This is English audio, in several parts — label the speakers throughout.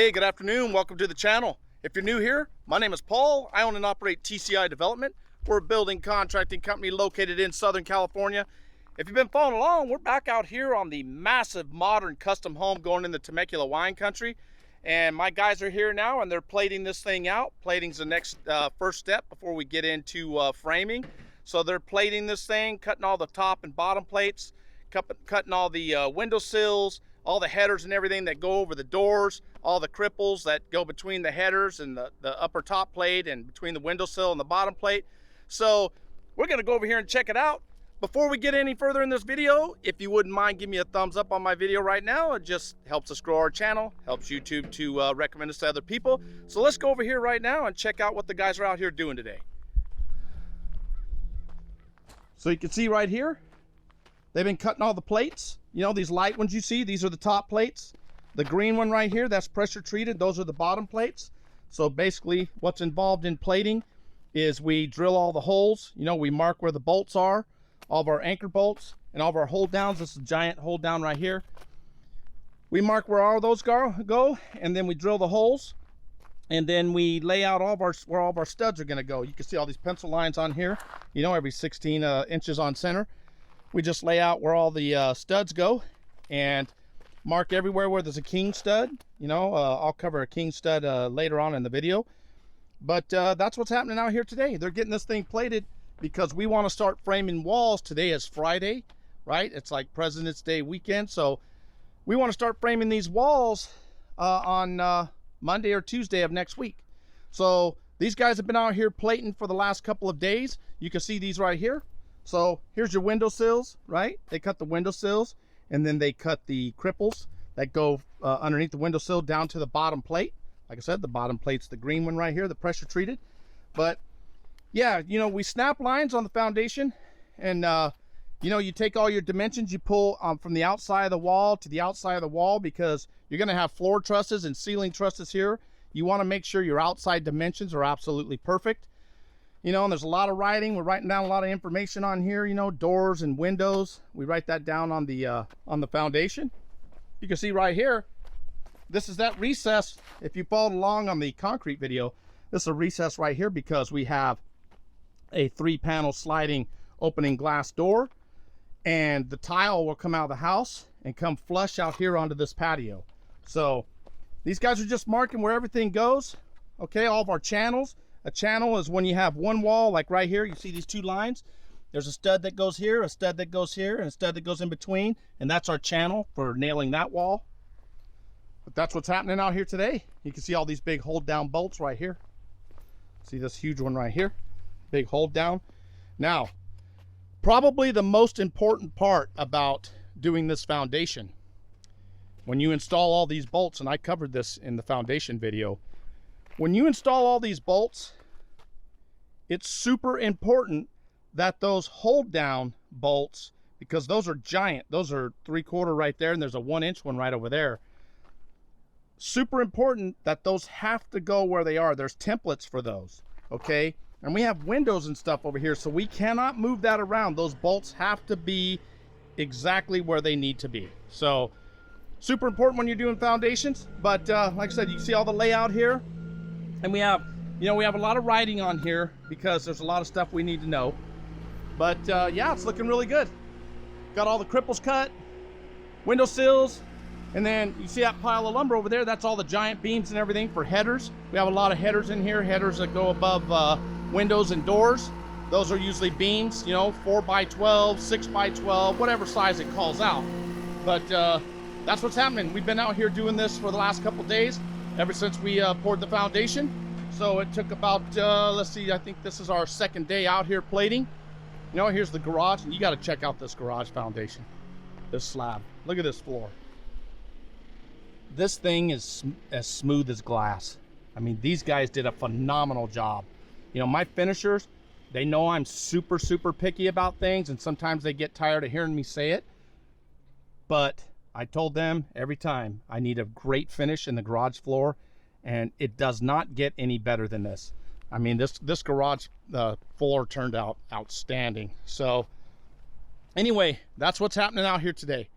Speaker 1: Hey, good afternoon. Welcome to the channel. If you're new here, my name is Paul. I own and operate TCI Development. We're a building contracting company located in Southern California. If you've been following along, we're back out here on the massive modern custom home going in the Temecula wine country. And my guys are here now and they're plating this thing out. Plating's the next first step before we get into framing. So they're plating this thing, cutting all the top and bottom plates, cutting all the window sills, all the headers and everything that go over the doors, all the cripples that go between the headers and the upper top plate and between the windowsill and the bottom plate. So we're gonna go over here and check it out. Before we get any further in this video, if you wouldn't mind, give me a thumbs up on my video right now. It just helps us grow our channel, helps YouTube to recommend us to other people. So let's go over here right now and check out what the guys are out here doing today. So you can see right here, they've been cutting all the plates. You know, these light ones you see, these are the top plates. The green one right here, that's pressure treated. Those are the bottom plates. So basically what's involved in plating is we drill all the holes. You know, we mark where the bolts are, all of our anchor bolts and all of our hold downs. This is a giant hold down right here. We mark where all those go, and then we drill the holes, and then we lay out where all of our studs are gonna go. You can see all these pencil lines on here, you know, every 16 inches on center. We just lay out where all the studs go and mark everywhere where there's a king stud. You know, I'll cover a king stud later on in the video. But that's what's happening out here today. They're getting this thing plated because we want to start framing walls. Today is Friday, right? It's like President's Day weekend. So we want to start framing these walls on Monday or Tuesday of next week. So these guys have been out here plating for the last couple of days. You can see these right here. So here's your window sills, right? They cut the window sills and then they cut the cripples that go underneath the window sill down to the bottom plate. Like I said, the bottom plate's the green one right here, the pressure treated. But yeah, you know, we snap lines on the foundation and you know, you take all your dimensions, you pull from the outside of the wall to the outside of the wall because you're gonna have floor trusses and ceiling trusses here. You wanna make sure your outside dimensions are absolutely perfect. You know, and there's a lot of writing. We're writing down a lot of information on here, you know, doors and windows. We write that down on the foundation. You can see right here, this is that recess. If you followed along on the concrete video, this is a recess right here because we have a 3-panel sliding opening glass door, and the tile will come out of the house and come flush out here onto this patio. So these guys are just marking where everything goes. Okay, all of our channels. A channel is when you have one wall, like right here, you see these two lines. There's a stud that goes here, a stud that goes here, and a stud that goes in between, and that's our channel for nailing that wall. But that's what's happening out here today. You can see all these big hold down bolts right here. See this huge one right here, big hold down. Now, probably the most important part about doing this foundation, when you install all these bolts, and I covered this in the foundation video, when you install all these bolts, it's super important that those hold down bolts, because those are giant, those are 3/4 right there, and there's a 1-inch one right over there. Super important that those have to go where they are. There's templates for those, okay? And we have windows and stuff over here, so we cannot move that around. Those bolts have to be exactly where they need to be. So super important when you're doing foundations. But like I said, you see all the layout here. And we have, you know, we have a lot of writing on here because there's a lot of stuff we need to know. But yeah, it's looking really good. Got all the cripples cut, window sills, and then you see that pile of lumber over there. That's all the giant beams and everything for headers. We have a lot of headers in here, headers that go above windows and doors. Those are usually beams, you know, 4x12, 6x12, whatever size it calls out. But that's what's happening. We've been out here doing this for the last couple days, ever since we poured the foundation. So it took about, let's see, I think this is our second day out here plating. You know, here's the garage, and you got to check out this garage foundation, this slab. Look at this floor. This thing is as smooth as glass. I mean, these guys did a phenomenal job. You know, my finishers, they know I'm super, super picky about things, and sometimes they get tired of hearing me say it. But I told them every time, I need a great finish in the garage floor, and it does not get any better than this. I mean, this garage floor turned out outstanding. So anyway, that's what's happening out here today.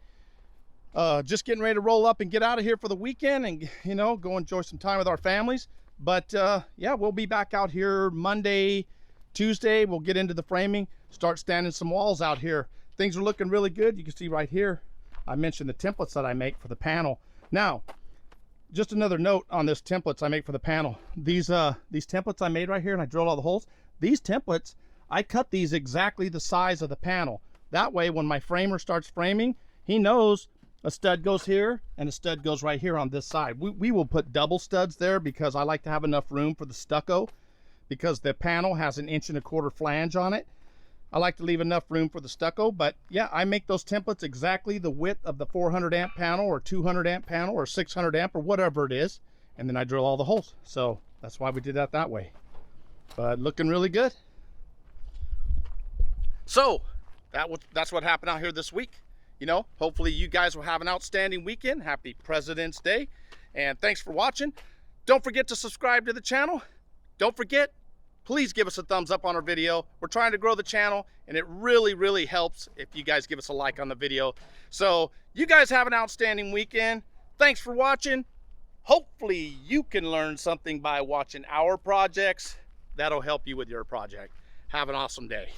Speaker 1: just getting ready to roll up and get out of here for the weekend and, you know, go enjoy some time with our families. But yeah, we'll be back out here Monday, Tuesday. We'll get into the framing, start standing some walls out here. Things are looking really good. You can see right here, I mentioned the templates that I make for the panel. Now, just another note on this templates I make for the panel. These templates I made right here, and I drilled all the holes. These templates, I cut these exactly the size of the panel. That way, when my framer starts framing, he knows a stud goes here and a stud goes right here on this side. We will put double studs there because I like to have enough room for the stucco, because the panel has an 1.25 inch flange on it. I like to leave enough room for the stucco. But yeah, I make those templates exactly the width of the 400 amp panel or 200 amp panel or 600 amp or whatever it is, and then I drill all the holes. So that's why we did that way. But looking really good. So that's what happened out here this week. You know, hopefully you guys will have an outstanding weekend. Happy President's Day, and thanks for watching. Don't forget to subscribe to the channel. Don't forget, please give us a thumbs up on our video. We're trying to grow the channel, and it really helps if you guys give us a like on the video. So you guys have an outstanding weekend. Thanks for watching. Hopefully you can learn something by watching our projects. That'll help you with your project. Have an awesome day.